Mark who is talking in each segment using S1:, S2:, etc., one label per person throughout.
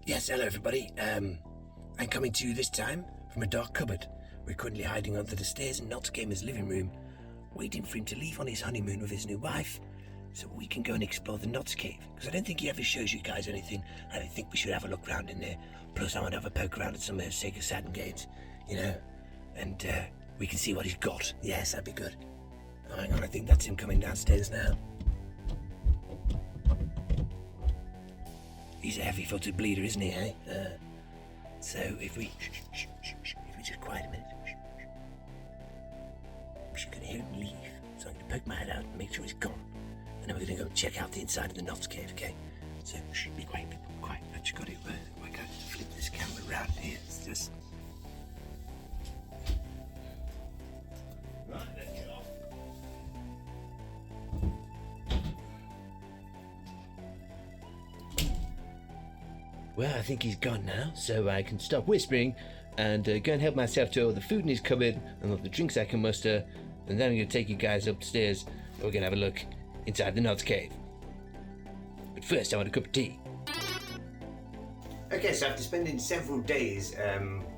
S1: Yes, hello everybody. I'm coming to you this time from a dark cupboard. We're currently hiding under the stairs in Not's Gamer's living room, waiting for him to leave on his honeymoon with his new wife, so we can go and explore the Not's Cave. Because I don't think he ever shows you guys anything, and I think we should have a look around in there. Plus, I want to have a poke around at some of those Sega Saturn games, and we can see what he's got. Yes, that'd be good. Oh, hang on, I think that's him coming downstairs now. He's a heavy-footed bleeder, isn't he, eh? So if we just quiet a minute. She's gonna hear him leave, so I'm gonna poke my head out and make sure he's gone. And then we're gonna go check out the inside of the Not's Cave, okay? So be quiet, people, quiet. I just got to flip this camera around here. It's just... Right, let's get off. Well, I think he's gone now, so I can stop whispering and go and help myself to all the food in his cupboard and all the drinks I can muster, and then I'm going to take you guys upstairs and we're going to have a look inside the Not's Cave. But first, I want a cup of tea.
S2: Okay, so after spending several days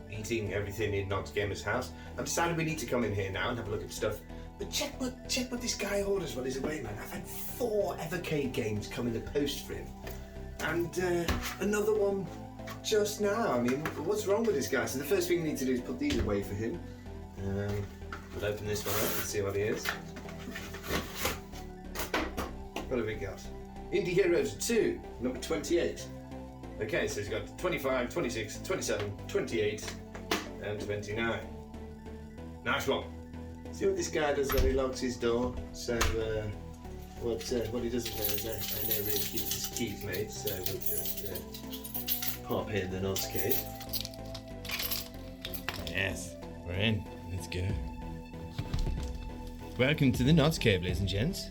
S2: eating everything in Not's Gamer's house, I've decided we need to come in here now and have a look at stuff. But check what this guy orders while he's away, man. I've had 4 Evercade games come in the post for him. And another one just now. I mean, what's wrong with this guy? So the first thing we need to do is put these away for him. We'll open this one up and see what he is. What have we got? Indie Heroes 2, number 28. Okay, so he's got 25, 26, 27, 28, and 29. Nice one. See what this guy does when he locks his door? So, what he doesn't know is I know really keeps his keys, mate, so we'll just pop in the Not's Cave.
S3: Yes, we're in. Let's go. Welcome to the Not's Cave, ladies and gents.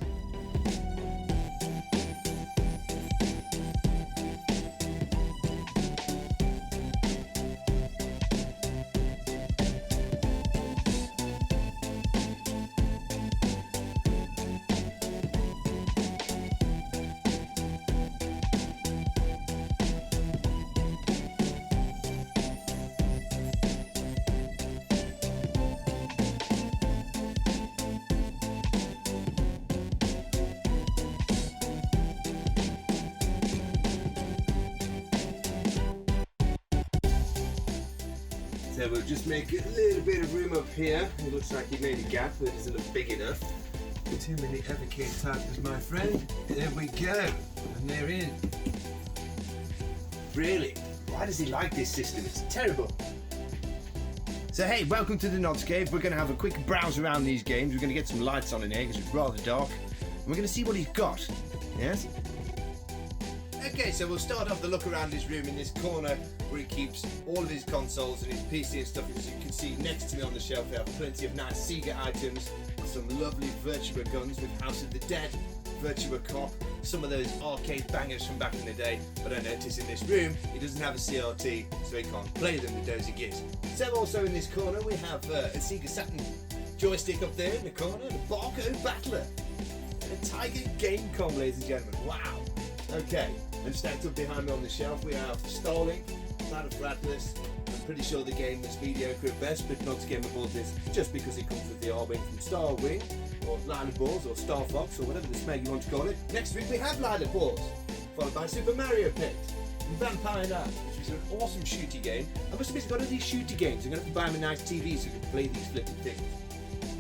S2: So we'll just make a little bit of room up here. It looks like he made a gap, but it doesn't look big enough. Too many Evercade titles, my friend. There we go, and they're in. Really? Why does he like this system? It's terrible. So hey, welcome to the Not's Cave. We're going to have a quick browse around these games. We're going to get some lights on in here because it's rather dark. And we're going to see what he's got. Yes? Okay, so we'll start off the look around his room in this corner where he keeps all of his consoles and his PC and stuff. As you can see next to me on the shelf, there are plenty of nice Sega items, some lovely Virtua guns with House of the Dead, Virtua Cop, some of those arcade bangers from back in the day. But I notice in this room he doesn't have a CRT, so he can't play them, the dozy git. So also in this corner we have a Sega Saturn joystick up there in the corner, and a Barcode Battler, and a Tiger Gamecom, ladies and gentlemen. Wow. Okay. And stacked up behind me on the shelf we have Starlink, Ladder for Atlas. I'm pretty sure the game was mediocre at best, but Not's Gamer bought this just because it comes with the R-Wing from Star Wing, or Lila Balls, or Star Fox, or whatever the smeg you want to call it. Next week we have Lila Balls, followed by Super Mario Paint, and Vampire Knight, which is an awesome shooty game. I must admit, I've got all these shooty games. I'm going to have to buy him a nice TV so we can play these flipping things.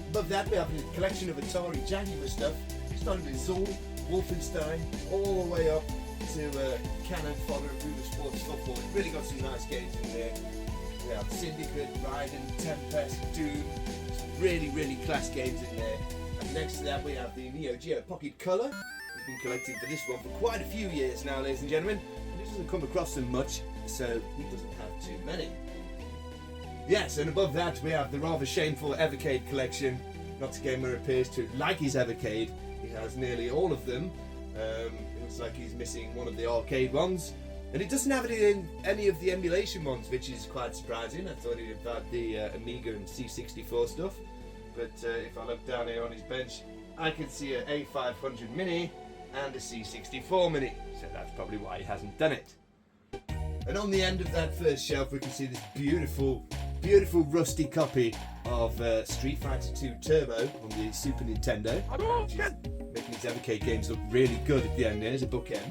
S2: Above that we have a collection of Atari Jaguar stuff, starting with Zorn, Wolfenstein, all the way up to Cannon Fodder and Ruler Sports Football. We've really got some nice games in there. We have Syndicate, Raiden, Tempest, Doom. Some really, really class games in there. And next to that we have the Neo Geo Pocket Color. We've been collecting for this one for quite a few years now, ladies and gentlemen. And he doesn't come across them much, so he doesn't have too many. Yes, and above that we have the rather shameful Evercade collection. Not's Gamer appears to like his Evercade. He has nearly all of them. It looks like he's missing one of the arcade ones, and it doesn't have it in any of the emulation ones, which is quite surprising. I thought he'd have had the Amiga and C64 stuff, but if I look down here on his bench, I can see an A500 Mini and a C64 Mini, so that's probably why he hasn't done it. And on the end of that first shelf, we can see this beautiful, beautiful rusty copy of Street Fighter 2 Turbo on the Super Nintendo, which is making these Evercade games look really good at the end. There's a bookend.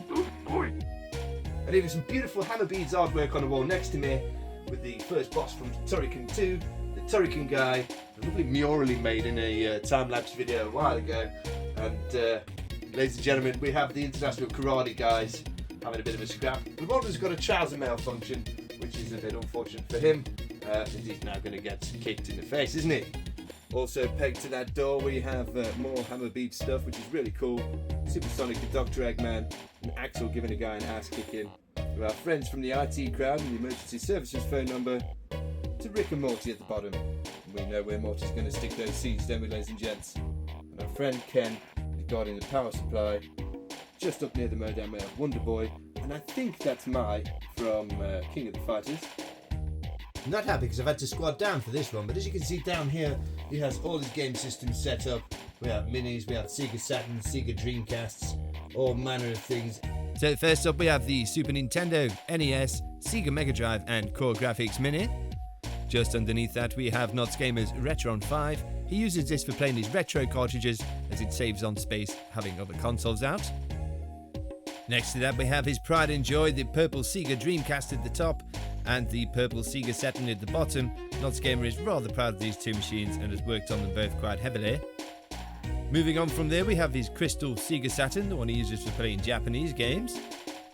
S2: And even some beautiful hammer beads artwork on the wall next to me, with the first boss from Turrican 2, the Turrican guy, lovely murally made in a time-lapse video a while ago. And ladies and gentlemen, we have the International Karate guys having a bit of a scrap. The one has got a trouser malfunction, which is a bit unfortunate for him, as he's now going to get kicked in the face, isn't he? Also pegged to that door we have more hammer beat stuff, which is really cool. Supersonic and Dr. Eggman, and Axel giving a guy an ass kicking. With our friends from the IT crowd and the emergency services phone number, to Rick and Morty at the bottom. And we know where Morty's going to stick those seeds, don't we, ladies and gents? And our friend Ken is guarding the power supply, just up near the modem we have Wonder Boy, and I think that's Mai from King of the Fighters. I'm not happy because I've had to squat down for this one, but as you can see down here, he has all his game systems set up. We have minis, we have Sega Saturn, Sega Dreamcasts, all manner of things. So first up we have the Super Nintendo, NES, Sega Mega Drive and Core Graphics Mini. Just underneath that we have Knott's Gamer's Retron 5. He uses this for playing his retro cartridges as it saves on space having other consoles out. Next to that we have his pride and joy, the purple Sega Dreamcast at the top and the purple Sega Saturn at the bottom. Knott's Gamer is rather proud of these two machines and has worked on them both quite heavily. Moving on from there we have his crystal Sega Saturn, the one he uses for playing Japanese games.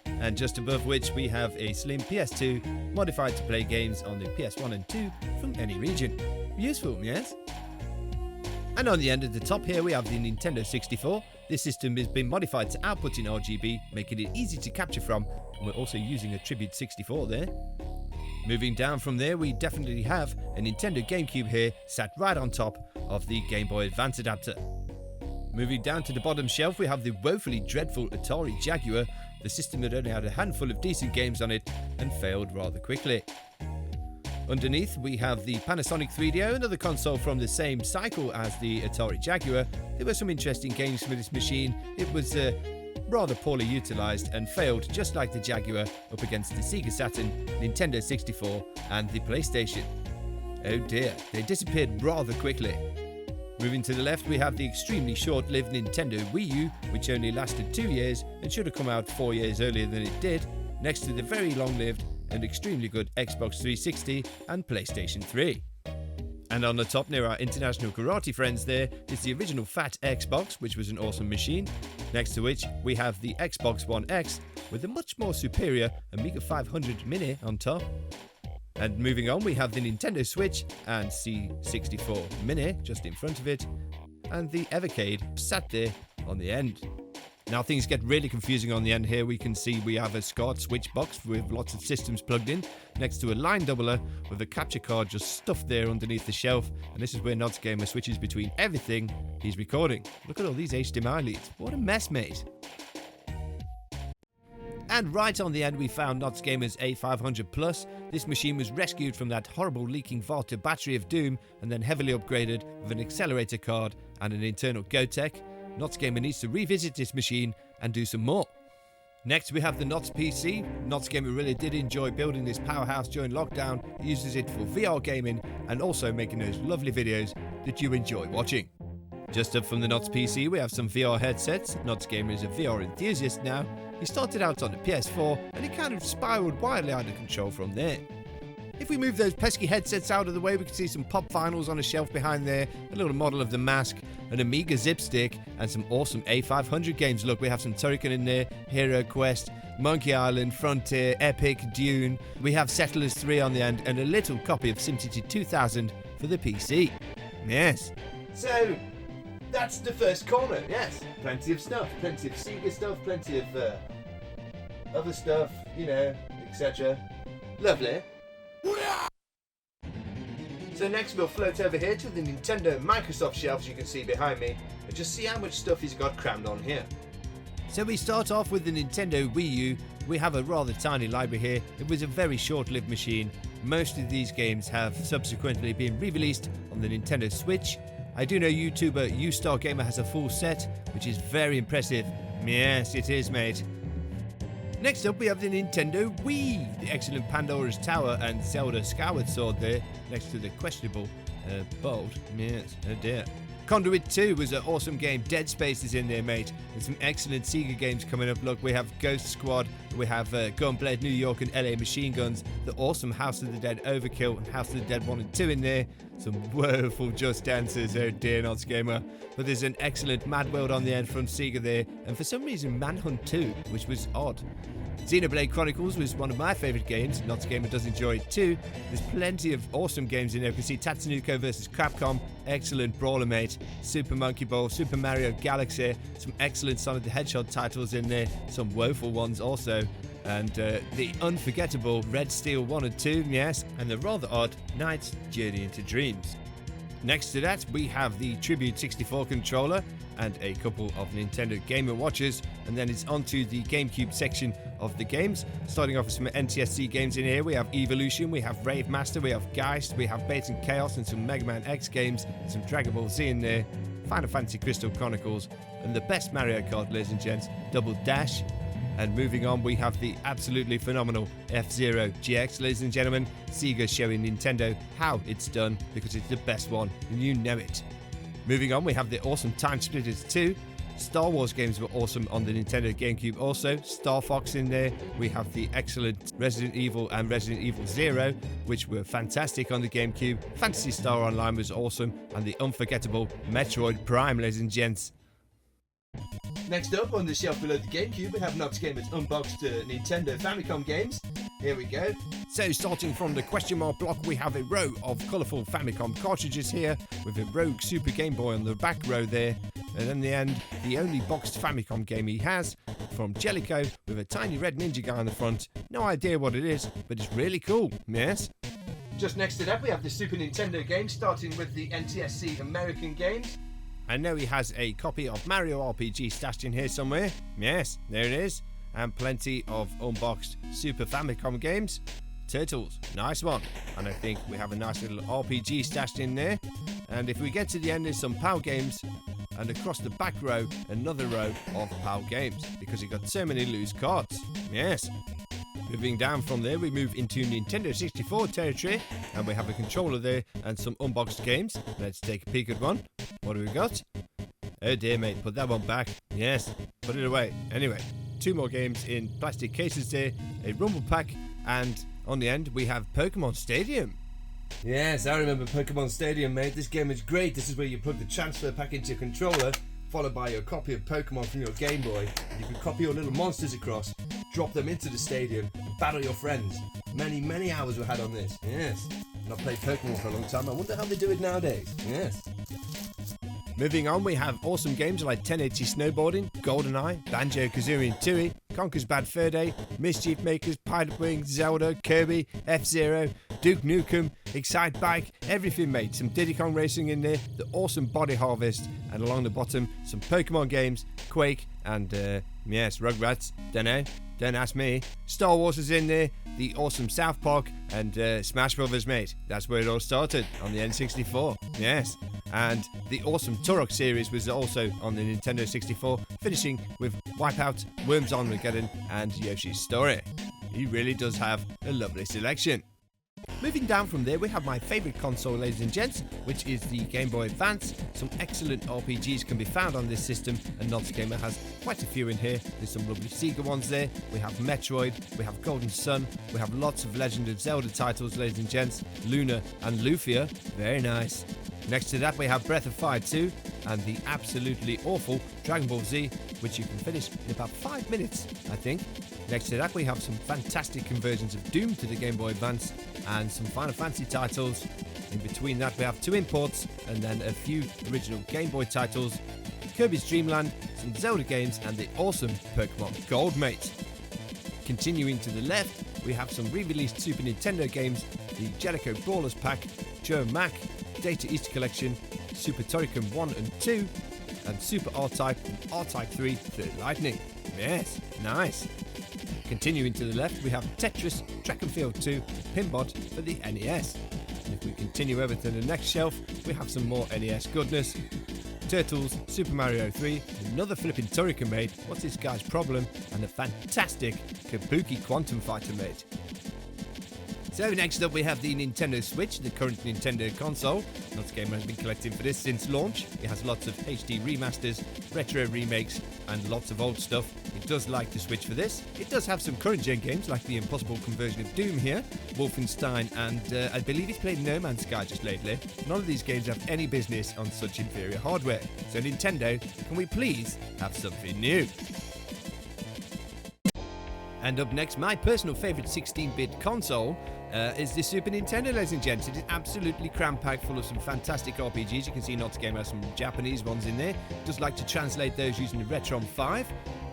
S2: And just above which we have a slim PS2 modified to play games on the PS1 and 2 from any region. Useful, yes? And on the end at the top here we have the Nintendo 64. This system has been modified to output in RGB, making it easy to capture from, and we're also using a Tribute 64 there. Moving down from there we definitely have a Nintendo GameCube here sat right on top of the Game Boy Advance adapter. Moving down to the bottom shelf we have the woefully dreadful Atari Jaguar, the system that only had a handful of decent games on it and failed rather quickly. Underneath we have the Panasonic 3DO, another console from the same cycle as the Atari Jaguar. There were some interesting games for this machine. It was rather poorly utilised and failed just like the Jaguar up against the Sega Saturn, Nintendo 64 and the PlayStation. Oh dear, they disappeared rather quickly. Moving to the left we have the extremely short-lived Nintendo Wii U, which only lasted 2 years and should have come out 4 years earlier than it did, next to the very long-lived and extremely good Xbox 360 and PlayStation 3. And on the top near our international karate friends there is the original Fat Xbox, which was an awesome machine, next to which we have the Xbox One X with a much more superior Amiga 500 Mini on top. And moving on we have the Nintendo Switch and C64 Mini just in front of it, and the Evercade sat there on the end. Now things get really confusing on the end here. We can see we have a SCART switch box with lots of systems plugged in, next to a line doubler with a capture card just stuffed there underneath the shelf, and this is where Knott's Gamer switches between everything he's recording. Look at all these HDMI leads. What a mess, mate. And right on the end we found Knott's Gamer's A500 Plus. This machine was rescued from that horrible leaking Volta battery of doom and then heavily upgraded with an accelerator card and an internal GoTech. Knott's Gamer needs to revisit this machine and do some more. Next we have the Knott's PC. Knott's Gamer really did enjoy building this powerhouse during lockdown. He uses it for VR gaming and also making those lovely videos that you enjoy watching. Just up from the Knott's PC we have some VR headsets. Knott's Gamer is a VR enthusiast now. He started out on the PS4 and he kind of spiraled wildly out of control from there. If we move those pesky headsets out of the way, we can see some pop vinyls on a shelf behind there, a little model of the Mask, an Amiga zip stick, and some awesome A500 games. Look, we have some Turrican in there, Hero Quest, Monkey Island, Frontier, Epic, Dune. We have Settlers 3 on the end, and a little copy of SimCity 2000 for the PC. Yes. So, that's the first corner, yes. Plenty of stuff, plenty of Sega stuff, plenty of other stuff, you know, etc. Lovely. So next we'll float over here to the Nintendo Microsoft shelves you can see behind me and just see how much stuff he's got crammed on here. So we start off with the Nintendo Wii U. We have a rather tiny library here. It was a very short-lived machine. Most of these games have subsequently been re-released on the Nintendo Switch. I do know YouTuber U-Star Gamer has a full set, which is very impressive. Yes, it is, mate.
S3: Next up, we have the Nintendo Wii, the excellent Pandora's Tower and Zelda Skyward Sword there, next to the questionable Bolt. Yes, oh dear. Conduit 2 was an awesome game. Dead Space is in there, mate. There's some excellent Sega games coming up. Look, we have Ghost Squad, we have Gunblade New York and LA Machine Guns, the awesome House of the Dead Overkill and House of the Dead 1 and 2 in there. Some woeful Just Dances, oh dear, Nods Gamer. But there's an excellent Mad World on the end from Sega there, and for some reason Manhunt 2, which was odd. Xenoblade Chronicles was one of my favourite games. Nods Gamer does enjoy it too. There's plenty of awesome games in there. You can see Tatsunoko vs Capcom, excellent brawler, mate. Super Monkey Ball, Super Mario Galaxy, some excellent Sonic the Hedgehog titles in there, some woeful ones also. And the unforgettable Red Steel 1 and 2, yes, and the rather odd Knight's Journey into Dreams. Next to that, we have the Tribute 64 controller and a couple of Nintendo Game & Watches, and then it's onto the GameCube section of the games. Starting off with some NTSC games in here, we have Evolution, we have Rave Master, we have Geist, we have Bates and Chaos, and some Mega Man X games, some Dragon Ball Z in there, Final Fantasy Crystal Chronicles, and the best Mario Kart, ladies and gents, Double Dash. And moving on, we have the absolutely phenomenal F-Zero GX, ladies and gentlemen. Sega showing Nintendo how it's done, because it's the best one, and you know it. Moving on, we have the awesome Time Splitters 2. Star Wars games were awesome on the Nintendo GameCube also. Star Fox in there. We have the excellent Resident Evil and Resident Evil Zero, which were fantastic on the GameCube. Phantasy Star Online was awesome, and the unforgettable Metroid Prime, ladies and gents.
S2: Next up on the shelf below the GameCube, we have Nox Gamer's unboxed Nintendo Famicom games. Here we go.
S3: So starting from the question mark block, we have a row of colourful Famicom cartridges here, with a Rogue Super Game Boy on the back row there. And in the end, the only boxed Famicom game he has, from Jellicoe, with a tiny red ninja guy on the front. No idea what it is, but it's really cool, yes?
S2: Just next to that, we have the Super Nintendo games, starting with the NTSC American games.
S3: I know he has a copy of Mario RPG stashed in here somewhere. Yes, there it is. And plenty of unboxed Super Famicom games. Turtles, nice one. And I think we have a nice little RPG stashed in there. And if we get to the end, there's some PAL games. And across the back row, another row of PAL games, because he got so many loose cards. Yes. Moving down from there, we move into Nintendo 64 territory, and we have a controller there and some unboxed games. Let's take a peek at one. What do we got? Oh dear, mate, put that one back. Yes, put it away. Anyway, two more games in plastic cases there, a Rumble Pack, and on the end we have Pokemon Stadium.
S2: Yes, I remember Pokemon Stadium, mate. This game is great. This is where you plug the transfer pack into your controller, followed by your copy of Pokemon from your Game Boy. You can copy your little monsters across, drop them into the stadium, and battle your friends. Many, many hours were had on this. Yes. And I've played Pokemon for a long time. I wonder how they do it nowadays. Yes.
S3: Moving on, we have awesome games like 1080 Snowboarding, GoldenEye, Banjo-Kazooie and Tooie, Conker's Bad Fur Day, Mischief Makers, Pilot Wings, Zelda, Kirby, F-Zero, Duke Nukem, Excite Bike, everything, mate. Some Diddy Kong Racing in there, the awesome Body Harvest, and along the bottom, some Pokemon games, Quake, and, yes, Rugrats, don't ask me. Star Wars is in there, the awesome South Park, and Smash Brothers, mate. That's where it all started, on the N64, yes. And the awesome Turok series was also on the Nintendo 64, finishing with Wipeout, Worms Armageddon, and Yoshi's Story. He really does have a lovely selection. Moving down from there, we have my favourite console, ladies and gents, which is the Game Boy Advance. Some excellent RPGs can be found on this system, and Nods Gamer has quite a few in here. There's some lovely Sega ones there. We have Metroid, we have Golden Sun, we have lots of Legend of Zelda titles, ladies and gents, Luna and Lufia, very nice. Next to that, we have Breath of Fire 2 and the absolutely awful Dragon Ball Z, which you can finish in about 5 minutes, I think. Next to that, we have some fantastic conversions of Doom to the Game Boy Advance and some Final Fantasy titles. In between that, we have 2 imports and then a few original Game Boy titles, Kirby's Dream Land, some Zelda games, and the awesome Pokemon Gold, mate. Continuing to the left, we have some re-released Super Nintendo games, the Jellicoe Brawlers Pack, Joe Mac, Data East Collection, Super Toricum 1 and 2, and Super R-Type and R-Type 3 Third Lightning. Yes, nice. Continuing to the left, we have Tetris, Track and Field 2, Pinbot for the NES. And if we continue over to the next shelf, we have some more NES goodness. Turtles, Super Mario 3, another flipping Turrican mate, What's This Guy's Problem, and a fantastic Kabuki Quantum Fighter mate. So next up we have the Nintendo Switch, the current Nintendo console. Gamer has been collecting for this since launch. It has lots of HD remasters, retro remakes, and lots of old stuff. It does like the Switch for this. It does have some current gen games like the impossible conversion of Doom here, Wolfenstein, and I believe it's played No Man's Sky just lately. None of these games have any business on such inferior hardware. So Nintendo, can we please have something new? And up next, my personal favourite 16-bit console is the Super Nintendo, ladies and gents. It is absolutely cram-packed full of some fantastic RPGs. You can see Gamer has some Japanese ones in there. Does like to translate those using the Retron 5.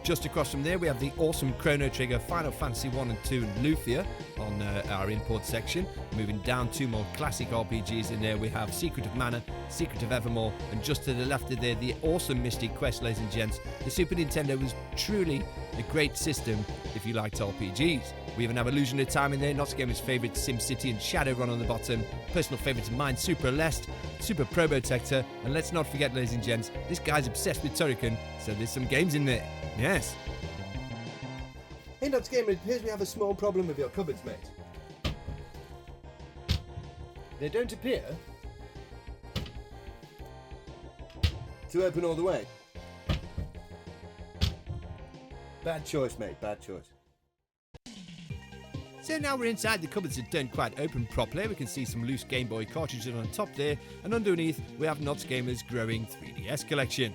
S3: Just across from there, we have the awesome Chrono Trigger, Final Fantasy 1 and 2, and Lufia on our import section. Moving down, two more classic RPGs in there. We have Secret of Mana, Secret of Evermore, and just to the left of there, the awesome Mystic Quest, ladies and gents. The Super Nintendo was truly a great system if you liked RPGs. We even have Illusion of Time in there, Gamer's favourite SimCity and Shadowrun on the bottom. Personal favourites of mine, Super Aleste, Super Probotector, and let's not forget, ladies and gents, this guy's obsessed with Turrican, so there's some games in there. Yes.
S2: Hey, Gamer, it appears we have a small problem with your cupboards, mate. They don't appear to open all the way. Bad choice, mate, bad choice.
S3: So now we're inside, the cupboards that don't quite open properly. We can see some loose Game Boy cartridges on top there, and underneath we have Gamer's growing 3DS collection.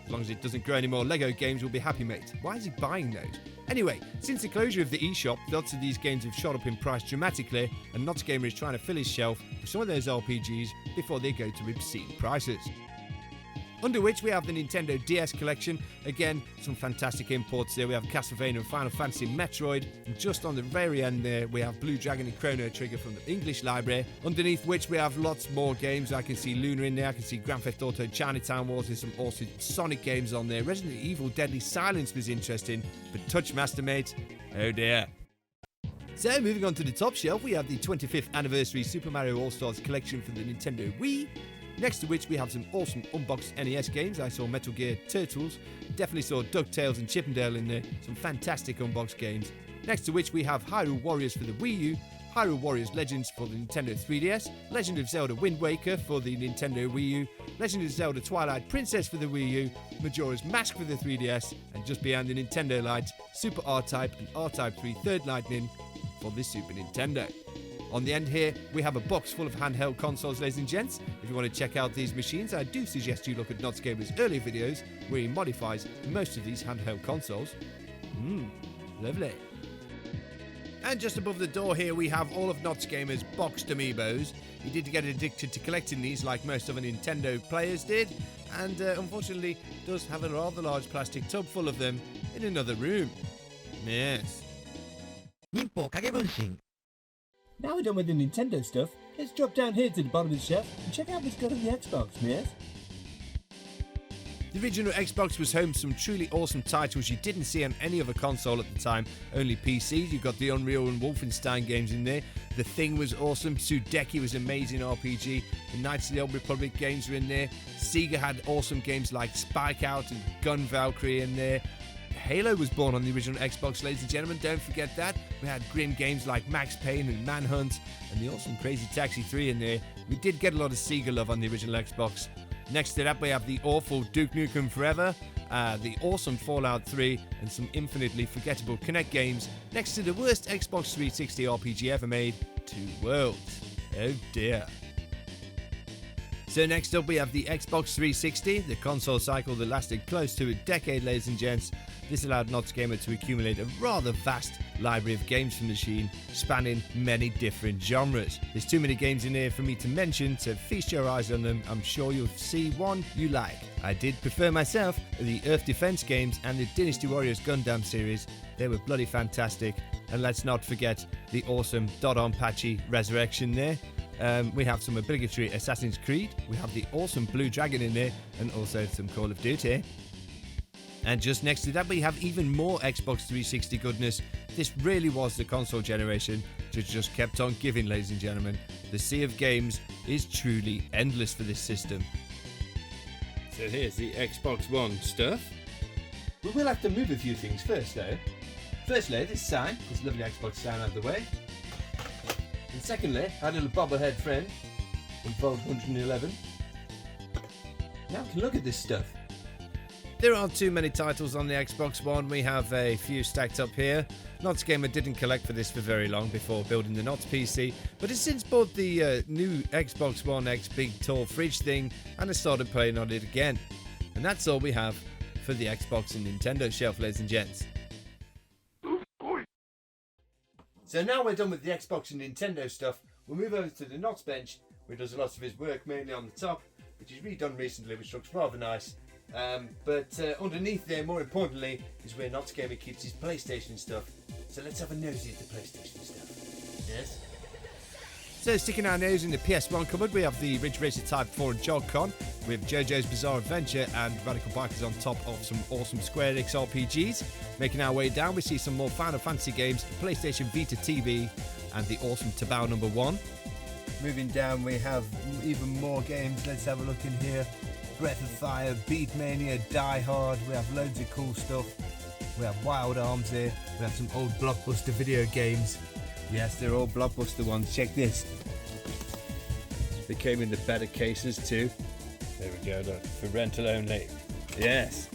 S3: As long as it doesn't grow any more Lego games, we'll be happy, mate. Why is he buying those? Anyway, since the closure of the eShop, lots of these games have shot up in price dramatically, and Gamer is trying to fill his shelf with some of those RPGs before they go to obscene prices. Under which we have the Nintendo DS collection. Again, some fantastic imports there. We have Castlevania and Final Fantasy Metroid. And just on the very end there, we have Blue Dragon and Chrono Trigger from the English library. Underneath which we have lots more games. I can see Luna in there. I can see Grand Theft Auto Chinatown Wars. There's some awesome Sonic games on there. Resident Evil Deadly Silence was interesting. But Touchmaster, mate, oh dear. So, moving on to the top shelf, we have the 25th anniversary Super Mario All-Stars collection for the Nintendo Wii. Next to which we have some awesome unboxed NES games. I saw Metal Gear Turtles, definitely saw DuckTales and Chippendale in there, some fantastic unboxed games. Next to which we have Hyrule Warriors for the Wii U, Hyrule Warriors Legends for the Nintendo 3DS, Legend of Zelda Wind Waker for the Nintendo Wii U, Legend of Zelda Twilight Princess for the Wii U, Majora's Mask for the 3DS, and just behind the Nintendo Lite, Super R-Type and R-Type 3 Third Lightning for the Super Nintendo. On the end here, we have a box full of handheld consoles, ladies and gents. If you want to check out these machines, I do suggest you look at Gamer's earlier videos where he modifies most of these handheld consoles. Lovely. And just above the door here, we have all of Gamer's boxed amiibos. He did get addicted to collecting these like most other Nintendo players did, and unfortunately does have a rather large plastic tub full of them in another room. Yes.
S4: Now we're done with the Nintendo stuff, let's drop down here to the bottom of the shelf and check out what's got on the Xbox, yes?
S3: The original Xbox was home to some truly awesome titles you didn't see on any other console at the time, only PCs. You got the Unreal and Wolfenstein games in there. The Thing was awesome, Sudeki was amazing RPG, the Knights of the Old Republic games were in there. Sega had awesome games like Spike Out and Gun Valkyrie in there. Halo was born on the original Xbox, ladies and gentlemen, don't forget that. We had grim games like Max Payne and Manhunt, and the awesome Crazy Taxi 3 in there. We did get a lot of Sega love on the original Xbox. Next to that, we have the awful Duke Nukem Forever, the awesome Fallout 3, and some infinitely forgettable Kinect games, next to the worst Xbox 360 RPG ever made, Two Worlds. Oh dear. So next up we have the Xbox 360, the console cycle that lasted close to a decade, ladies and gents. This allowed Gamer to accumulate a rather vast library of games from the machine, spanning many different genres. There's too many games in here for me to mention, so feast your eyes on them. I'm sure you'll see one you like. I did prefer myself the Earth Defense games and the Dynasty Warriors Gundam series. They were bloody fantastic. And let's not forget the awesome Dodonpachi Resurrection there. We have some obligatory Assassin's Creed, we have the awesome Blue Dragon in there, and also some Call of Duty. And just next to that we have even more Xbox 360 goodness. This really was the console generation that just kept on giving, ladies and gentlemen. The sea of games is truly endless for this system. So here's the Xbox One stuff. We will have to move a few things first though. Firstly, this sign, this lovely Xbox sign out of the way. And secondly, our little bobblehead friend in Vault 111. Now we can look at this stuff. There aren't too many titles on the Xbox One. We have a few stacked up here. Notts Gamer didn't collect for this for very long before building the Notts PC, but has since bought the new Xbox One X big tall fridge thing and has started playing on it again. And that's all we have for the Xbox and Nintendo shelf, ladies and gents. So now we're done with the Xbox and Nintendo stuff, we'll move over to the Notts bench, where he does a lot of his work, mainly on the top, which he's redone recently, which looks rather nice. But underneath there, more importantly, is where Notts Gamer keeps his PlayStation stuff. So let's have a nosy at the PlayStation stuff. Yes? So sticking our nose in the PS1 cupboard, we have the Ridge Racer Type 4 and Jog-Con, with JoJo's Bizarre Adventure and Radical Bikers on top of some awesome Square Enix RPGs. Making our way down, we see some more Final Fantasy games, PlayStation Vita TV, and the awesome Tabao number 1.
S4: Moving down, we have even more games. Let's have a look in here. Breath of Fire, Beatmania, Die Hard. We have loads of cool stuff. We have Wild Arms here. We have some old Blockbuster video games. Yes, they're all Blockbuster ones. Check this. They came in the better cases too. There we go, look, for rental only. Yes,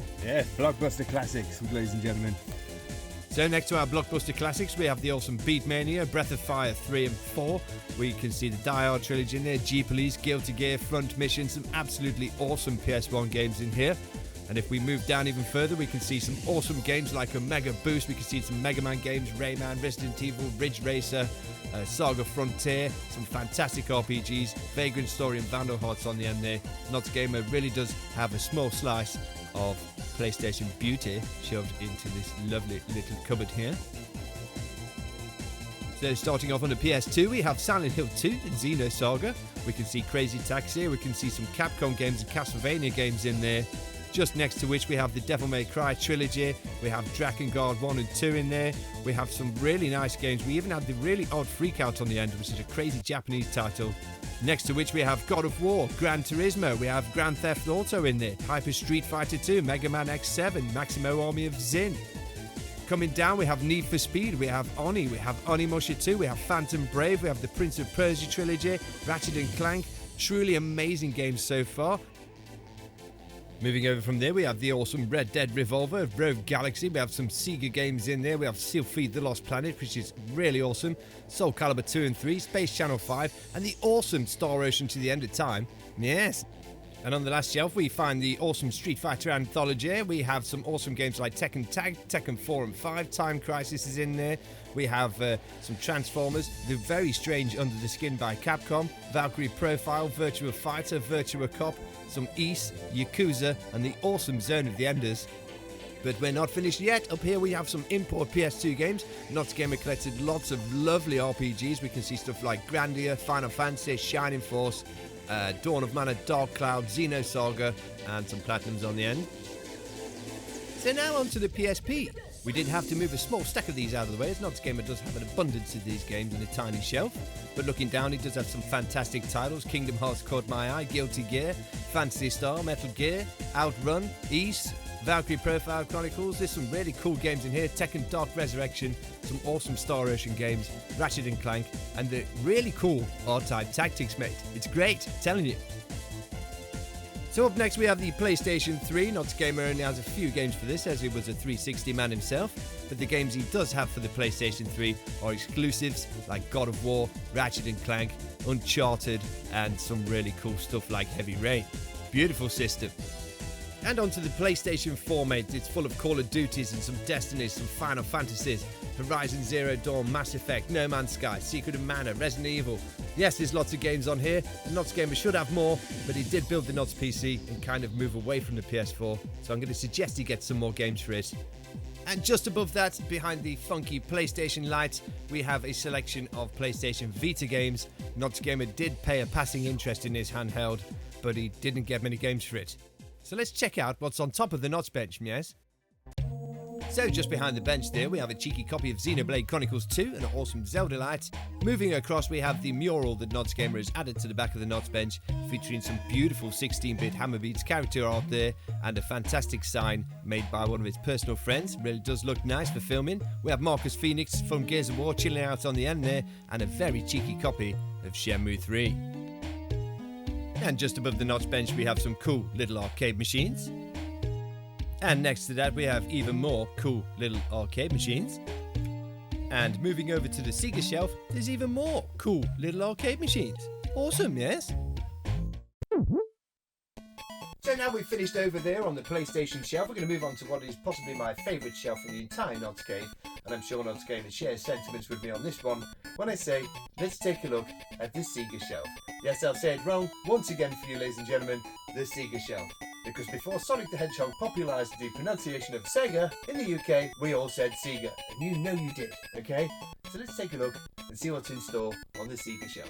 S4: Blockbuster classics, ladies and gentlemen.
S3: So next to our Blockbuster classics, we have the awesome Beatmania, Breath of Fire 3 and 4. We can see the Die Hard trilogy in there, G-Police, Guilty Gear, Front Mission, some absolutely awesome PS1 games in here. And if we move down even further, we can see some awesome games like Omega Boost. We can see some Mega Man games, Rayman, Resident Evil, Ridge Racer, Saga Frontier, some fantastic RPGs, Vagrant Story and Vandal Hearts on the end there. Notts Gamer really does have a small slice of PlayStation beauty shoved into this lovely little cupboard here. So starting off on the PS2, we have Silent Hill 2 and Xenosaga. We can see Crazy Taxi, we can see some Capcom games and Castlevania games in there. Just next to which we have the Devil May Cry trilogy, we have Drakengard 1 and 2 in there, we have some really nice games, we even have the really odd Freakout on the end, which is a crazy Japanese title. Next to which we have God of War, Gran Turismo, we have Grand Theft Auto in there, Hyper Street Fighter 2, Mega Man X7, Maximo Army of Zin. Coming down we have Need for Speed, we have Oni, we have Onimusha 2, we have Phantom Brave, we have the Prince of Persia trilogy, Ratchet and Clank, truly amazing games so far. Moving over from there, we have the awesome Red Dead Revolver, Rogue Galaxy, we have some Sega games in there, we have Sylphid the Lost Planet, which is really awesome, Soul Calibur 2 and 3, Space Channel 5, and the awesome Star Ocean to the End of Time. Yes! And on the last shelf, we find the awesome Street Fighter Anthology. We have some awesome games like Tekken Tag, Tekken 4 and 5, Time Crisis is in there. We have some Transformers, The Very Strange Under the Skin by Capcom, Valkyrie Profile, Virtua Fighter, Virtua Cop, some Ys, Yakuza, and the awesome Zone of the Enders. But we're not finished yet. Up here we have some import PS2 games. Notts Gamer collected lots of lovely RPGs. We can see stuff like Grandia, Final Fantasy, Shining Force, Dawn of Mana, Dark Cloud, Xenosaga, and some Platinums on the end. So now on to the PSP. We did have to move a small stack of these out of the way, as Notts Gamer does have an abundance of these games in a tiny shelf. But looking down, it does have some fantastic titles. Kingdom Hearts caught my eye, Guilty Gear, Phantasy Star, Metal Gear, Outrun, Ys, Valkyrie Profile Chronicles. There's some really cool games in here. Tekken Dark Resurrection, some awesome Star Ocean games, Ratchet and Clank, and the really cool R-Type Tactics, mate. It's great, I'm telling you. So up next we have the PlayStation 3. Notts Gamer only has a few games for this, as he was a 360 man himself, but the games he does have for the PlayStation 3 are exclusives like God of War, Ratchet and Clank, Uncharted, and some really cool stuff like Heavy Rain. Beautiful system. And onto the PlayStation 4, mate. It's full of Call of Duties and some Destinies, some Final Fantasies, Horizon Zero Dawn, Mass Effect, No Man's Sky, Secret of Mana, Resident Evil. Yes, there's lots of games on here, and Notts Gamer should have more, but he did build the Notts PC and kind of move away from the PS4, so I'm going to suggest he gets some more games for it. And just above that, behind the funky PlayStation lights, we have a selection of PlayStation Vita games. Notts Gamer did pay a passing interest in his handheld, but he didn't get many games for it. So let's check out what's on top of the Notts bench, yes? So just behind the bench there, we have a cheeky copy of Xenoblade Chronicles 2 and an awesome Zelda light. Moving across, we have the mural that Nods Gamer has added to the back of the Nods bench, featuring some beautiful 16-bit Hammerbeats character art there, and a fantastic sign made by one of his personal friends. Really does look nice for filming. We have Marcus Phoenix from Gears of War chilling out on the end there, and a very cheeky copy of Shenmue 3. And just above the Nods bench, we have some cool little arcade machines. And next to that, we have even more cool little arcade machines. And moving over to the Sega shelf, there's even more cool little arcade machines. Awesome, yes?
S2: So now we've finished over there on the PlayStation shelf, we're going to move on to what is possibly my favourite shelf in the entire Nods Game, and I'm sure Nods Gamer shares sentiments with me on this one when I say, let's take a look at the Sega shelf. Yes, I'll say it wrong once again for you, ladies and gentlemen, the Sega shelf. Because before Sonic the Hedgehog popularised the pronunciation of Sega in the UK, we all said Sega, and you know you did, okay? So let's take a look and see what's in store on the Sega shelf.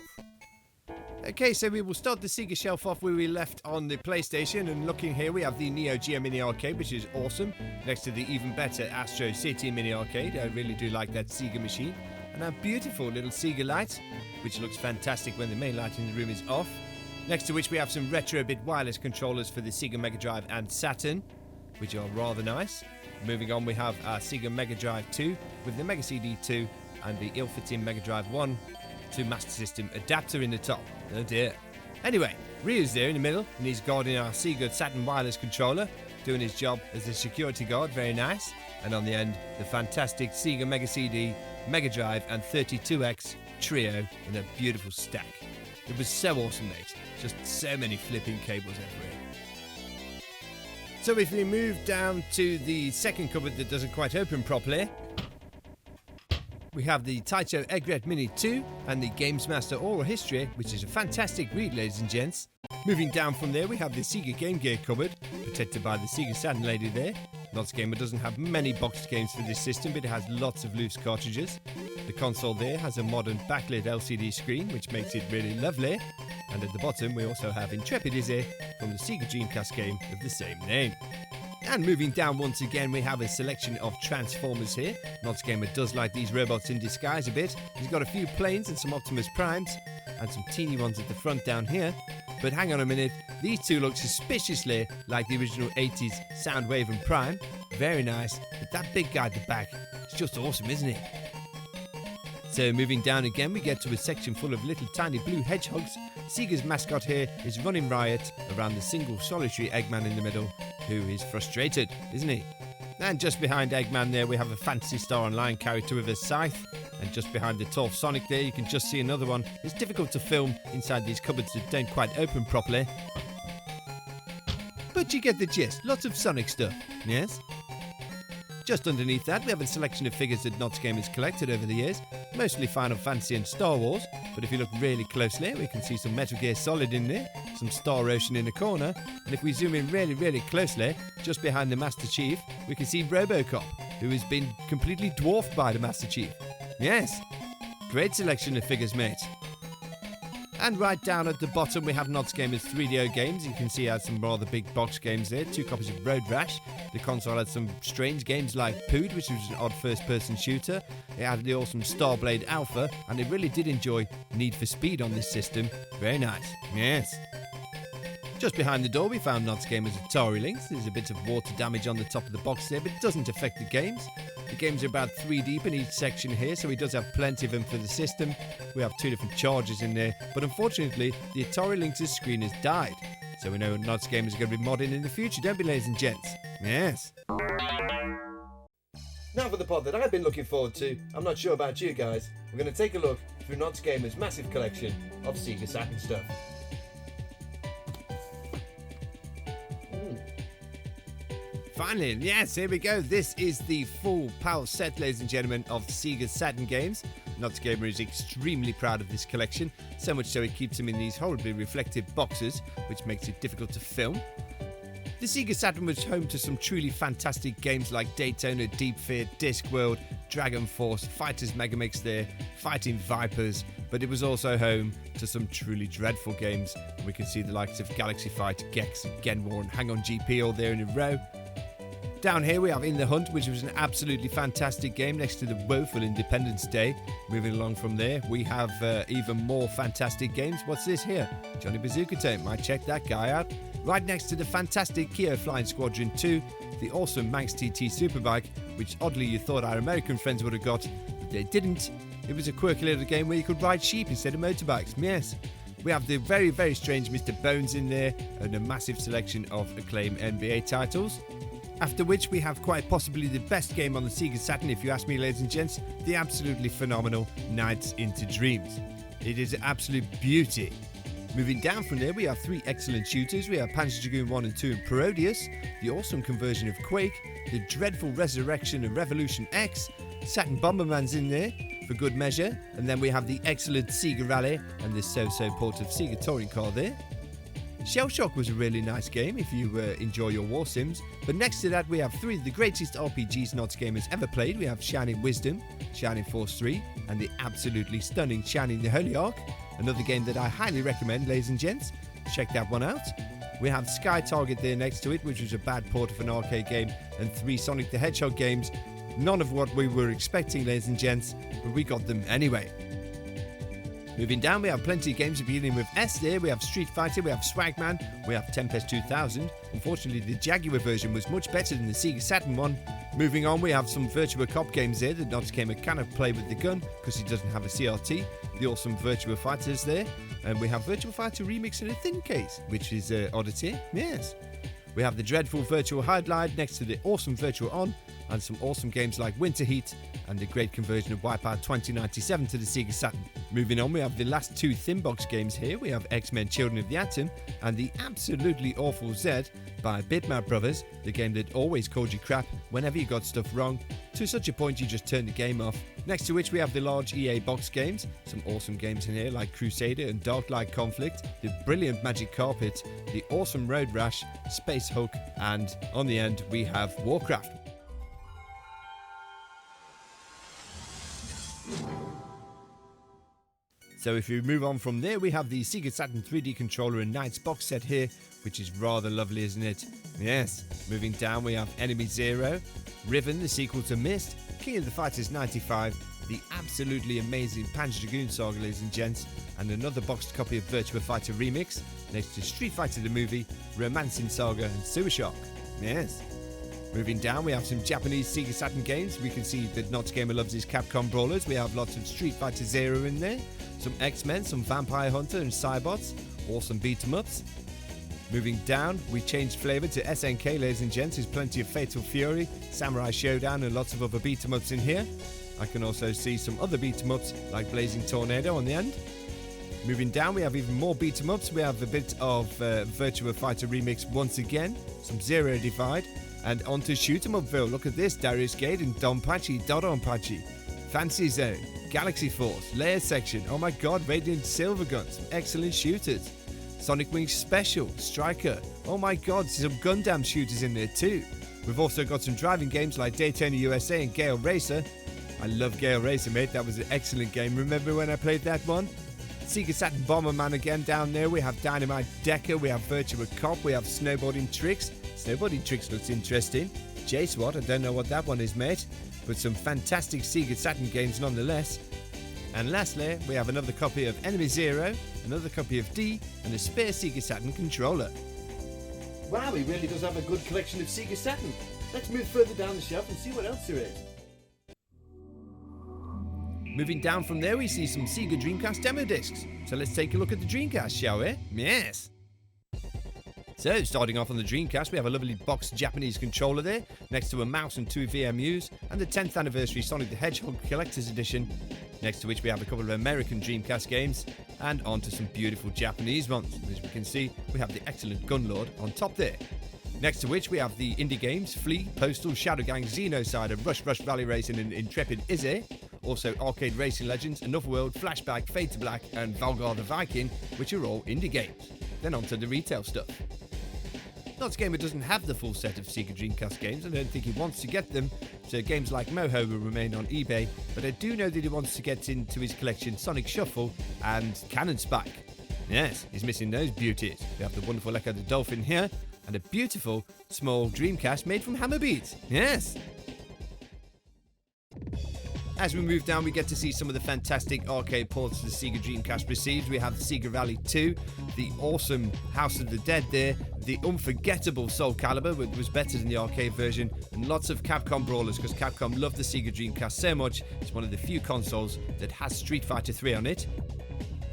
S3: Okay, so we will start the Sega shelf off where we left on the PlayStation, and looking here we have the Neo Geo Mini Arcade, which is awesome, next to the even better Astro City Mini Arcade. I really do like that Sega machine. And our beautiful little Sega light, which looks fantastic when the main light in the room is off. Next to which we have some retro-bit wireless controllers for the Sega Mega Drive and Saturn, which are rather nice. Moving on, we have our Sega Mega Drive 2 with the Mega CD 2 and the ill-fitting Mega Drive 1 to Master System adapter in the top. Oh dear. Anyway, Ryu's there in the middle, and he's guarding our Sega Saturn wireless controller, doing his job as a security guard, very nice. And on the end, the fantastic Sega Mega CD, Mega Drive and 32X trio in a beautiful stack. It was so awesome, mate. Just so many flipping cables everywhere. So if we move down to the second cupboard that doesn't quite open properly, we have the Taito Egret Mini 2 and the Games Master Oral History, which is a fantastic read, ladies and gents. Moving down from there, we have the Sega Game Gear cupboard, protected by the Sega Saturn lady there. Nods Gamer doesn't have many boxed games for this system, but it has lots of loose cartridges. The console there has a modern backlit LCD screen, which makes it really lovely. And at the bottom, we also have Intrepid Izzy from the Sega Dreamcast game of the same name. And moving down once again, we have a selection of Transformers here. Nods Gamer does like these robots in disguise a bit. He's got a few planes and some Optimus Primes, and some teeny ones at the front down here. But hang on a minute, these two look suspiciously like the original 80s Soundwave and Prime. Very nice, but that big guy at the back, it's just awesome, isn't it? So moving down again, we get to a section full of little tiny blue hedgehogs. Sega's mascot here is running riot around the single solitary Eggman in the middle, who is frustrated, isn't he? And just behind Eggman there, we have a Fantasy Star Online character with a scythe. And just behind the tall Sonic there, you can just see another one. It's difficult to film inside these cupboards that don't quite open properly. But you get the gist. Lots of Sonic stuff, yes? Just underneath that, we have a selection of figures that Nods Game has collected over the years. Mostly Final Fantasy and Star Wars. But if you look really closely, we can see some Metal Gear Solid in there. Some Star Ocean in the corner. And if we zoom in really, really closely, just behind the Master Chief, we can see Robocop, who has been completely dwarfed by the Master Chief. Yes, great selection of figures, mate. And right down at the bottom, we have Nods Gamer's 3DO games. You can see it has some rather big box games there. 2 copies of Road Rash. The console had some strange games like Pood, which was an odd first-person shooter. It had the awesome Starblade Alpha, and it really did enjoy Need for Speed on this system. Very nice. Yes. Just behind the door, we found Nods Gamer's Atari Lynx. There's a bit of water damage on the top of the box there, but it doesn't affect the games. The games are about 3 deep in each section here, so he does have plenty of them for the system. We have 2 different chargers in there, but unfortunately, the Atari Lynx's screen has died. So we know Nods Gamer's going to be modding in the future, don't we, ladies and gents? Yes.
S2: Now for the pod that I've been looking forward to. I'm not sure about you guys. We're going to take a look through Nods Gamer's massive collection of Sega Saturn stuff.
S3: Finally, yes, here we go. This is the full PAL set, ladies and gentlemen, of Sega Saturn games. Nods Gamer is extremely proud of this collection, so much so he keeps them in these horribly reflective boxes, which makes it difficult to film. The Sega Saturn was home to some truly fantastic games like Daytona, Deep Fear, Discworld, Dragon Force, Fighters Megamix there, Fighting Vipers, but it was also home to some truly dreadful games. We can see the likes of Galaxy Fight, Gex, Gen War and Hang On GP all there in a row. Down here we have In the Hunt, which was an absolutely fantastic game next to the woeful Independence Day. Moving along from there, we have even more fantastic games. What's this here? Johnny Bazooka Tape. Might check that guy out. Right next to the fantastic Keo Flying Squadron 2, the awesome Manx TT Superbike, which oddly you thought our American friends would have got, but they didn't. It was a quirky little game where you could ride sheep instead of motorbikes. Yes. We have the very, very strange Mr. Bones in there and a massive selection of acclaimed NBA titles. After which we have quite possibly the best game on the Sega Saturn, if you ask me, ladies and gents, the absolutely phenomenal Nights into Dreams. It is an absolute beauty. Moving down from there, we have 3 excellent shooters. We have Panzer Dragoon 1 and 2 and Parodius, the awesome conversion of Quake, the dreadful resurrection of Revolution X, Saturn Bomberman's in there for good measure, and then we have the excellent Sega Rally and the so-so port of Sega Touring Car there. Shell Shock was a really nice game if you enjoy your war sims, but next to that we have 3 of the greatest RPGs Nods gamers ever played. We have Shining Wisdom, Shining Force 3, and the absolutely stunning Shining the Holy Ark, another game that I highly recommend, ladies and gents. Check that one out. We have Sky Target there next to it, which was a bad port of an arcade game, and 3 Sonic the Hedgehog games. None of what we were expecting, ladies and gents, but we got them anyway. Moving down, we have plenty of games beginning with S there. We have Street Fighter, we have Swagman, we have Tempest 2000. Unfortunately, the Jaguar version was much better than the Sega Saturn one. Moving on, we have some Virtua Cop games there that Nods Gamer cannot play with the gun because he doesn't have a CRT. The awesome Virtua Fighters there. And we have Virtua Fighter Remix in a thin case, which is oddity. Yes. We have the dreadful Virtual Highlight next to the awesome Virtual On, and some awesome games like Winter Heat and the great conversion of Wipeout 2097 to the Sega Saturn. Moving on, we have the last 2 thin box games here. We have X-Men Children of the Atom and the absolutely awful Z by Bitmap Brothers, the game that always called you crap whenever you got stuff wrong, to such a point you just turned the game off. Next to which we have the large EA box games, some awesome games in here like Crusader and Darklight Conflict, the brilliant Magic Carpet, the awesome Road Rash, Space Hulk, and on the end we have Warcraft. So if we move on from there, we have the Sega Saturn 3D controller and Knights box set here, which is rather lovely, isn't it? Yes. Moving down, we have Enemy Zero, Riven, the sequel to Myst, King of the Fighters 95, the absolutely amazing Panzer Dragoon Saga, ladies and gents, and another boxed copy of Virtua Fighter Remix, next to Street Fighter the movie, Romancing Saga, and Sewer Shark. Yes. Moving down, we have some Japanese Sega Saturn games. We can see that Nods Gamer loves his Capcom brawlers. We have lots of Street Fighter Zero in there, some X-Men, some Vampire Hunter and Cybots, awesome beat-em-ups. Moving down, we changed flavour to SNK, ladies and gents. There's plenty of Fatal Fury, Samurai Showdown and lots of other beat-em-ups in here. I can also see some other beat-em-ups like Blazing Tornado on the end. Moving down, we have even more beat-em-ups. We have a bit of Virtua Fighter Remix once again, some Zero Divide, and onto Shoot 'em Upville. Look at this, Darius Gate and Donpachi, Dodonpachi. Fancy Zone, Galaxy Force, Layer Section, oh my god, Radiant Silver Guns, excellent shooters. Sonic Wings Special, Striker, oh my god, some Gundam shooters in there too. We've also got some driving games like Daytona USA and Gale Racer. I love Gale Racer, mate, that was an excellent game. Remember when I played that one? Sega Saturn Bomberman again down there. We have Dynamite Decker, we have Virtua Cop, we have Snowboarding Tricks. Snowboarding Tricks looks interesting. J-SWAT, I don't know what that one is, mate, but some fantastic Sega Saturn games nonetheless. And lastly, we have another copy of Enemy Zero, another copy of D, and a spare Sega Saturn controller.
S2: Wow, he really does have a good collection of Sega Saturn. Let's move further down the shelf and see what else there is.
S3: Moving down from there, we see some Sega Dreamcast demo discs. So let's take a look at the Dreamcast, shall we? Yes! So, starting off on the Dreamcast, we have a lovely boxed Japanese controller there, next to a mouse and 2 VMUs, and the 10th anniversary Sonic the Hedgehog Collector's Edition, next to which we have a couple of American Dreamcast games, and onto some beautiful Japanese ones. As we can see, we have the excellent Gunlord on top there. Next to which we have the indie games, Flea, Postal, Shadow Gang, Xenocider, Rush Rally Racing, and Intrepid Izzy. Also Arcade Racing Legends, Another World, Flashback, Fade to Black, and Valgar the Viking, which are all indie games. Then on to the retail stuff. Nods Gamer doesn't have the full set of Sega Dreamcast games. I don't think he wants to get them, so games like Moho will remain on eBay, but I do know that he wants to get into his collection Sonic Shuffle and Cannon Spike. Yes, he's missing those beauties. We have the wonderful Echo the Dolphin here, and a beautiful small Dreamcast made from hammer beads. Yes! As we move down, we get to see some of the fantastic arcade ports the Sega Dreamcast received. We have Sega Rally 2, the awesome House of the Dead there, the unforgettable Soul Calibur, which was better than the arcade version, and lots of Capcom brawlers, because Capcom loved the Sega Dreamcast so much. It's one of the few consoles that has Street Fighter 3 on it.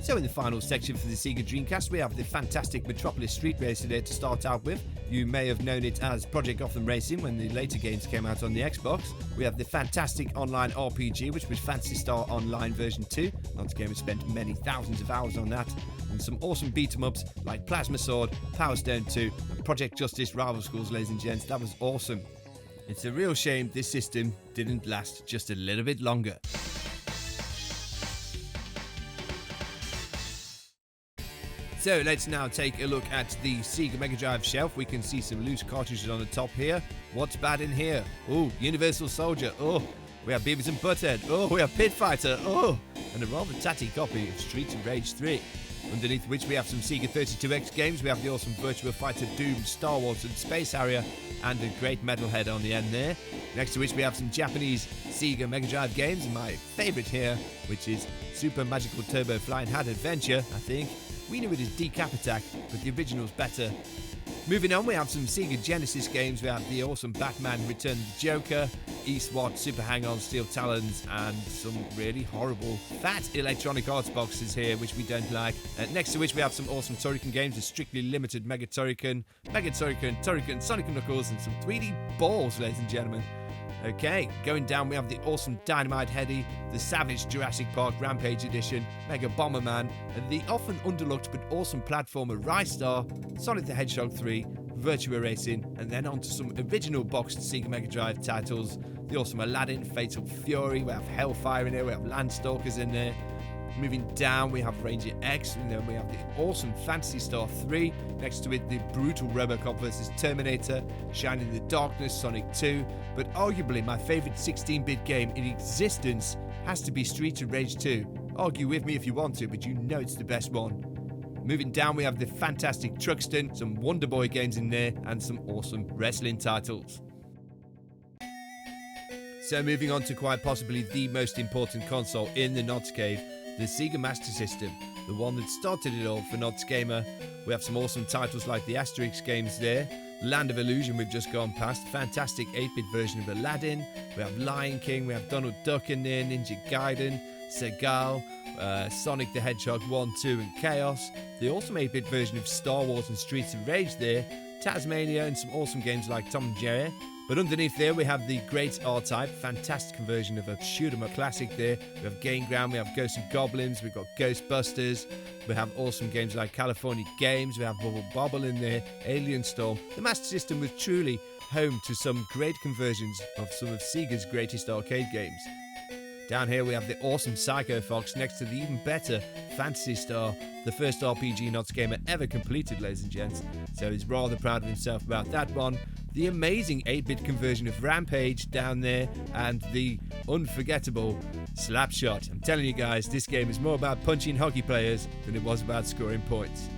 S3: So in the final section for the Sega Dreamcast, we have the fantastic Metropolis Street Racer there to start out with. You may have known it as Project Gotham Racing when the later games came out on the Xbox. We have the fantastic online RPG, which was Phantasy Star Online version 2. Not game has spent many thousands of hours on that. And some awesome beat-em-ups like Plasma Sword, Power Stone 2, and Project Justice Rival Schools, ladies and gents. That was awesome. It's a real shame this system didn't last just a little bit longer. So let's now take a look at the Sega Mega Drive shelf. We can see some loose cartridges on the top here. What's bad in here? Oh, Universal Soldier. Oh, we have Beavis and Butthead. Oh, we have Pit Fighter. Oh, and a rather tatty copy of Streets of Rage 3. Underneath which we have some Sega 32X games. We have the awesome Virtua Fighter, Doom, Star Wars and Space Harrier, and a great metalhead on the end there. Next to which we have some Japanese Sega Mega Drive games, and my favourite here, which is Super Magical Turbo Flying Hat Adventure, I think. We knew it as Decap Attack, but the original's better. Moving on, we have some Sega Genesis games. We have the awesome Batman Return of the Joker, Eastwatch, Super Hang-On, Steel Talons, and some really horrible fat Electronic Arts boxes here, which we don't like. Next to which we have some awesome Turrican games, a strictly limited Mega Turrican, Turrican, Sonic & Knuckles, and some 3D balls, ladies and gentlemen. Okay, going down we have the awesome Dynamite Heady, the Savage Jurassic Park Rampage Edition, Mega Bomberman, and the often underlooked but awesome platformer Rise Star, Sonic the Hedgehog 3, Virtua Racing, and then on to some original boxed Sega Mega Drive titles, the awesome Aladdin, Fatal Fury, we have Hellfire in there, we have Landstalkers in there. Moving down, we have Ranger X, and then we have the awesome Phantasy Star 3. Next to it, the brutal Robocop vs. Terminator, Shine in the Darkness, Sonic 2. But arguably, my favourite 16-bit game in existence has to be Streets of Rage 2. Argue with me if you want to, but you know it's the best one. Moving down, we have the fantastic Truxton, some Wonder Boy games in there, and some awesome wrestling titles. So moving on to quite possibly the most important console in the Notch Cave, the Sega Master System, the one that started it all for Notch Gamer. We have some awesome titles like the Asterix games there, Land of Illusion we've just gone past, fantastic 8-bit version of Aladdin, we have Lion King, we have Donald Duck in there, Ninja Gaiden, Segal, Sonic the Hedgehog 1, 2 and Chaos, the awesome 8-bit version of Star Wars and Streets of Rage there, Tasmania, and some awesome games like Tom and Jerry. But underneath there we have the great R-Type, fantastic conversion of a shoot-'em-up classic there. We have Game Ground, we have Ghosts and Goblins, we've got Ghostbusters, we have awesome games like California Games, we have Bubble Bobble in there, Alien Storm. The Master System was truly home to some great conversions of some of Sega's greatest arcade games. Down here we have the awesome Psycho Fox next to the even better Phantasy Star, the first RPG Notch Gamer ever completed, ladies and gents. So he's rather proud of himself about that one. The amazing 8-bit conversion of Rampage down there, and the unforgettable Slapshot. I'm telling you guys, this game is more about punching hockey players than it was about scoring points.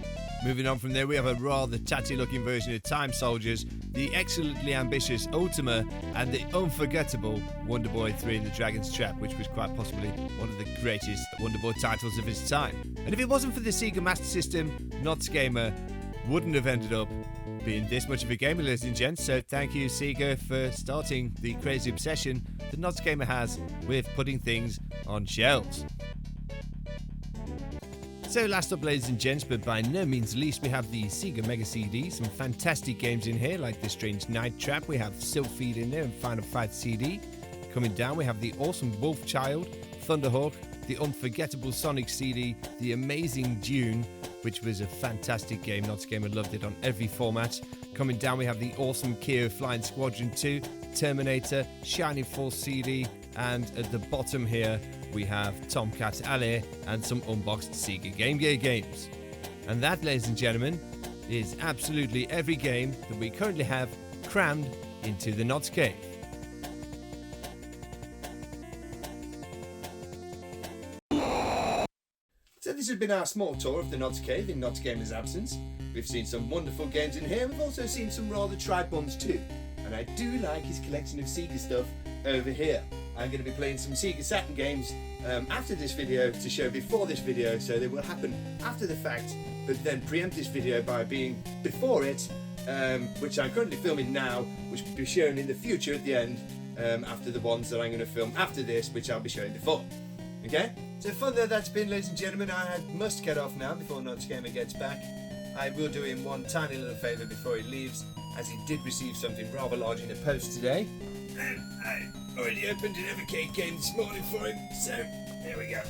S3: Moving on from there, we have a rather tatty looking version of Time Soldiers, the excellently ambitious Ultima, and the unforgettable Wonder Boy 3 in the Dragon's Trap, which was quite possibly one of the greatest Wonder Boy titles of its time. And if it wasn't for the Sega Master System, Notch Gamer wouldn't have ended up being this much of a gamer, ladies and gents. So thank you, Sega, for starting the crazy obsession that Notch Gamer has with putting things on shelves. So last up, ladies and gents, but by no means least, we have the Sega Mega CD. Some fantastic games in here, like The Strange Night Trap. We have Silpheed in there and Final Fight CD. Coming down, we have the awesome Wolf Child, Thunderhawk, the unforgettable Sonic CD, the amazing Dune, which was a fantastic game. Notch Gamer loved it on every format. Coming down, we have the awesome Kyo Flying Squadron 2, Terminator, Shining Force CD, and at the bottom here, we have Tomcat Alley and some unboxed Sega Game Gear games. And that, ladies and gentlemen, is absolutely every game that we currently have crammed into the Notch Cave.
S2: So this has been our small tour of the Nod's Cave in Nod's Gamer's absence. We've seen some wonderful games in here. We've also seen some rather tried ones too. And I do like his collection of Sega stuff over here. I'm going to be playing some Sega Saturn games after this video to show before this video, so they will happen after the fact, but then preempt this video by being before it, which I'm currently filming now, which will be shown in the future at the end, after the ones that I'm going to film after this, which I'll be showing before. Okay? So fun though that's been, ladies and gentlemen. Must get off now before Nod's Gamer gets back. I will do him one tiny little favour before he leaves, as he did receive something rather large in the post today. And I already opened an Evercade game this morning for him, so there we go.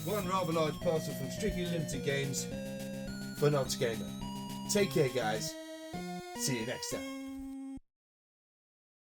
S2: One rather large parcel from Strictly Limited Games for Nod's Gamer. Take care, guys. See you next time.